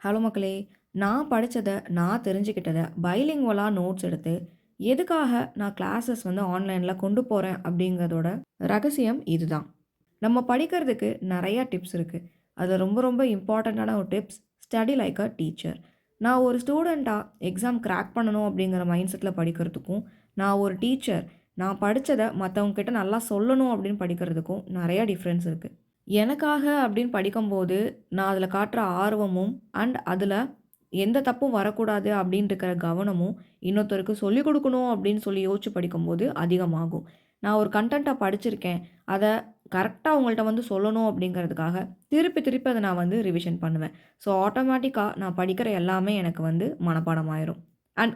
Hello மக்களே! நான் படிச்சத, நான் தெரிஞ்சுக்கிட்டத பைலிங்குவலா நோட்ஸ் எடுத்து, எதுக்காக நான் கிளாஸஸ் ஆன்லைன்ல கொண்டு போறேன் அப்படிங்கிறதோட ரகசியம் இதுதான். நம்ம படிக்கிறதுக்கு நெறைய டிப்ஸ் இருக்கு. அதுல ரொம்ப ரொம்ப இம்பார்ட்டன்ட்டான ஒரு tips, study like a teacher. நான் ஒரு ஸ்டூடெண்ட்டா எக்ஸாம் கிராக் பண்ணணும் அப்படிங்கிற மைண்ட் செட்ல படிக்கிறதுக்கும், நான் ஒரு டீச்சர் நான் படிச்சத மத்தவங்க கிட்ட நல்லா சொல்லணும் அப்படின்னு படிக்கிறதுக்கும் நெறைய டிஃப்ரென்ஸ் இருக்கு. எனக்காக அப்படின்னு படிக்கும்போது, நான் அதில காட்டுற ஆர்வமும், அதில எந்த தப்பும் வரக்கூடாது அப்படின்னு இருக்கிற கவனமும், இன்னொருத்தருக்கு சொல்லிக் குடுக்கணும் அப்படின்னு சொல்லி யோசிச்சு படிக்கும்போது அதிகமாகும். நான் ஒரு கன்டென்ட்ட படிச்சிருக்கேன். அத கரெக்ட்டா அவங்கள்ட்ட சொல்லணும் அப்படிங்கிறதுக்காக, திருப்பி திருப்பி அத நான் ரிவிஷன் பண்ணுவேன். ஸோ ஆட்டோமேட்டிக்கா நான் படிக்கிற எல்லாமே எனக்கு மனப்பாடம் ஆயிரும்.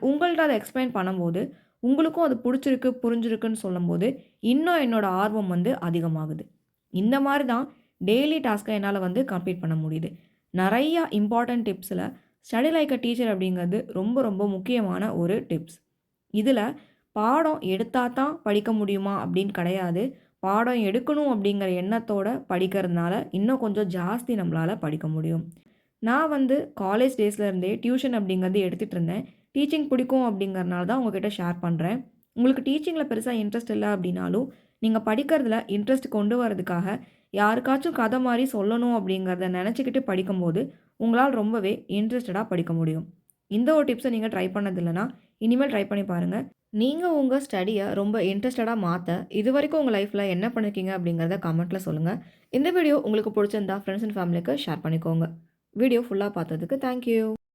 உங்கள்ட்ட அத எக்ஸ்பிளைன் பண்ணும்போது, உங்களுக்கும் அது புடிச்சிருக்கு, புரிஞ்சிருக்குன்னு சொல்லும்போது, இன்னும் என்னோட ஆர்வம் அதிகமாகுது. இந்த மாரி தான் டெய்லி டாஸ்க்க என்னால கம்ப்ளீட் பண்ண முடியுது. நெறைய இம்பார்ட்டன்ட் டிப்ஸ்ல ஸ்டடி லைக் அ டீச்சர் அப்படிங்கிறது ரொம்ப ரொம்ப முக்கியமான ஒரு டிப்ஸ். இதுல பாடம் எடுத்தா தான் படிக்க முடியுமா அப்படின்னு கிடையாது. பாடம் எடுக்கணும் அப்படிங்கிற எண்ணத்தோட படிக்கிறதுனால, இன்னும் கொஞ்சம் ஜாஸ்தி நம்மளால படிக்க முடியும். நான் காலேஜ் டேஸ்ல இருந்தே டியூஷன் அப்படிங்கிறது எடுத்துட்டு இருந்தேன். டீச்சிங் பிடிக்கும் அப்படிங்கிறனால தான் உங்ககிட்ட ஷேர் பண்றேன். உங்களுக்கு டீச்சிங்ல பெருசா இன்ட்ரெஸ்ட் இல்ல அப்படின்னாலும், நீங்க படிக்கிறதுல இன்ட்ரெஸ்ட் கொண்டு வரதுக்காக, யாருக்காச்சும் கதை மாரி சொல்லணும் அப்படிங்கிறத நெனச்சுக்கிட்டு படிக்கும்போது, உங்களால ரொம்பவே இன்ட்ரெஸ்டடா படிக்க முடியும். இந்த ஒரு டிப்ஸ நீங்க ட்ரை பண்ணது இல்லன்னா, இனிமேல் ட்ரை பண்ணி பாருங்க. நீங்க உங்க ஸ்டடிய ரொம்ப இன்ட்ரெஸ்டடா மாத்த, இதுவரைக்கும் உங்க லைஃப்ல என்ன பண்ணியிருக்கீங்க அப்படிங்கிறத கமெண்ட்ல சொல்லுங்க. இந்த வீடியோ உங்களுக்கு புடிச்சிருந்தா ஃப்ரெண்ட்ஸ் அண்ட் ஃபேமிலிக்கு ஷேர் பண்ணிக்கோங்க. வீடியோ ஃபுல்லா பார்த்ததுக்கு தேங்க் யூ.